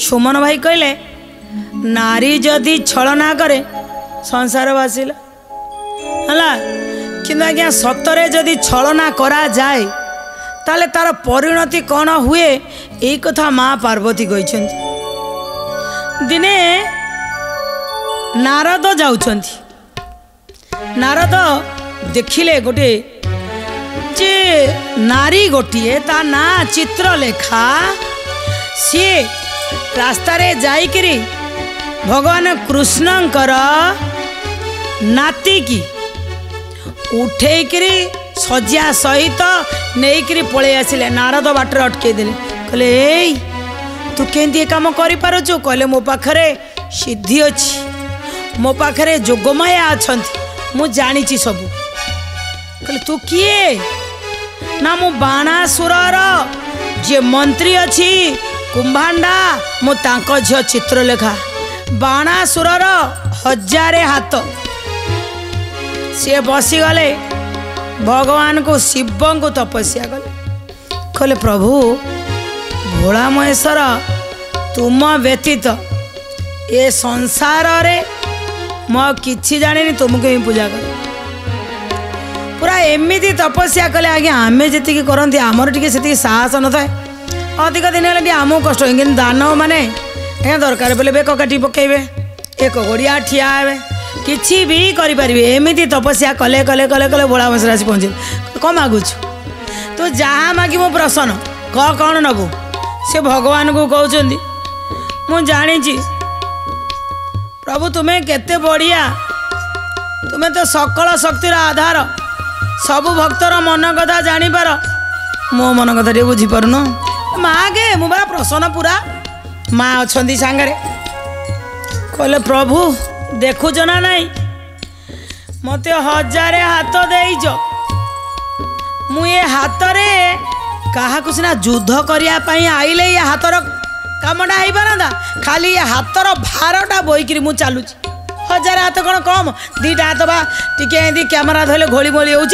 सुमन भाई कहले नारी जदि छलना करे संसार बासिला है कि आज्ञा सतरे जदि छलना करा जाए ताले तार परिणति कौन हुए यही कथा माँ पार्वती कहते। दिने नारद जाउछंती नारद देखिले गोटे जे नारी गोटे ता ना चित्रलेखा सी रास्ता रे जाइकरी भगवान कृष्णंकर नाती की उठेकरी सजिया सहित नहीं पलि आसिले। नारद बाटर अटके देले कहले ए तू केंती काम करि पारुछु कहले मो पाखरे सिद्धि अछि मो पाखरे जोगमाया अछंती मु जानिछि सब। कहले तू किए ना मु बाणासुरर जे मंत्री अछि कुंभांडा मु तांको झियो चित्रलेखा बाणासुरर 1000 हाथ सी बसीगले भगवान को शिव को तपस्या कले कहले प्रभु भोला महेश्वर तुम व्यतीत ए संसार रे मो किछि जाने तुमको ही पूजा कर पूरा एमती तपस्या कले आज्ञा आमे जी करती आमर टी से साहस न था अधिक दिन है आमको कष्ट कि दानव मैंने दरकार बोले बेक काटी पकेबे एक गोड़िया ठिया हे किसी भी करें एमती तपस्या कले कले कले कले भोला महेश्वर आसी पहुँचे कौन मागुच तू जहाँ मागी मो प्रसन्न कह कौन नबू से भगवान को कहते मु जानी प्रभु तुम्हें केते बढ़िया तुम्हें तो सकल शक्तिर आधार सबु भक्तर मन कथा जानीपार मो मन कथा टे बुझीपारुन मागे मु बड़ा प्रसन्न पूरा माँ अच्छा सांगरे कहले प्रभु देखुच ना नहीं मत 1000 हाथ देइज मु ये हाथ रे कहा सिना युद्ध करने आइले ये हाथर कामटा हो पारता खाली ये हाथर भारटा बोईकि मु चलुची 1000 हाथ कौन कम 2टा हाथ बा टी कैमेरा धरले घोली बोली हो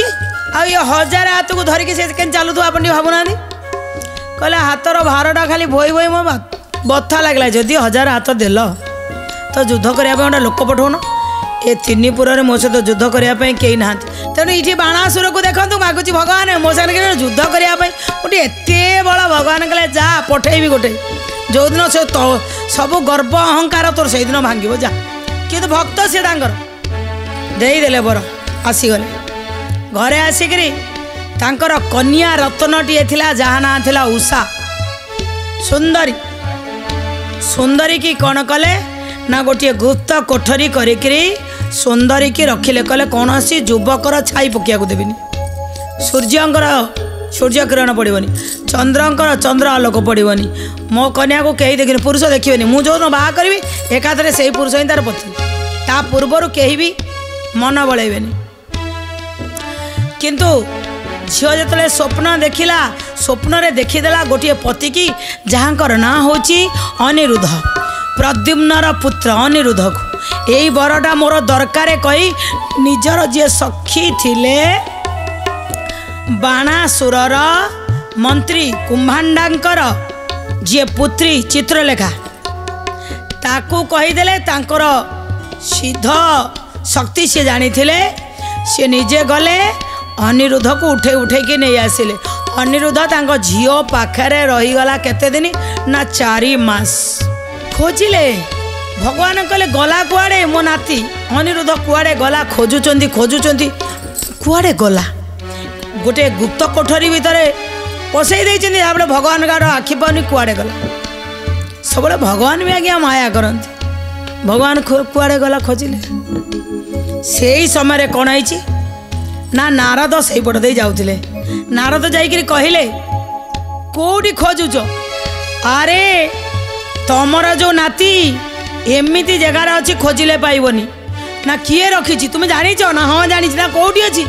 ये 1000 हाथ को धरिकी से के चलु आप भावुना कहले हाथर भारटा खाली बोई बोई मो बथा लगला जदि 1000 हाथ देल तो युद्ध करने गोटे लोक पठाउन ए 3 पुर में मो सहित युद्ध करने कई ना तेणु ये बाणासुर को देखो मागुची भगवान मो सागर युद्ध करने गोटे एत बड़ा भगवान कहले जा पठेबी गोटे जो दिन से सब गर्व अहंकार तोर से दिन भांग जा कि भक्त सी देदेले बर आसीगले घरे आसिकी कन्या रत्नटीए जहाँ ना थिला उषा सुंदरी सुंदरी की कौन कले ना गोटे गुप्त कोठरी करी सुंदरी की रखिले कले कौन सी युवकर छाई पकिया देविनी सूर्यंकर सूर्य किरण पड़ोनी चंद्रंकर चंद्र आलोक पड़ोनी मो कन्या को कहीं देखनी पुरुष देखिए मुझे जो बाहा करी एकाथरे से पुरुष ही तार पत्नी ता पूर्वर कहीं भी मन बड़ेबेनी किंतु झील जो स्वप्न देखिला स्वप्न रे देखीदेला गोटे पति की जहाँकर ना होची अनिरुद्ध प्रद्युम्नर पुत्र अनिरुद्ध को यही बरटा मोर दरकार कही निजर जे सखी थिले बाणासुरर मंत्री कुंभांडांकर जे पुत्री चित्रलेखा ताकू कहीदेले तांकर सिद्ध शक्ति से जानी थिले से निजे गले अनिरुद्ध को उठे उठे कि नहीं आसिले अनिरुद्ध तांको झियो पाखरे रहीगला केते दिन ना 4 मास खोजिले भगवान कहले गला कुआड़े मो नाती अनिरुद्ध कुआड़े गला खोजुचंदी खोजुचंदी कुआड़े गला गोटे गुप्त कोठरी भितर पसई देइचंदी आपणे भगवान गार आखि पानी कुआड़े गला सब भगवान भी आज्ञा माया करती भगवान कुआड़े गला खोजिले से ही समय कौन है ना नारद से पट दे जाउथिले नारद जाइकरी कहिले कोडी खोजुच अरे तमर जो नाती एमिति जगार अच्छी खोजिले पाइबनी ना किए रखी तुम जानी ना हाँ जानी ना कौटी अच्छी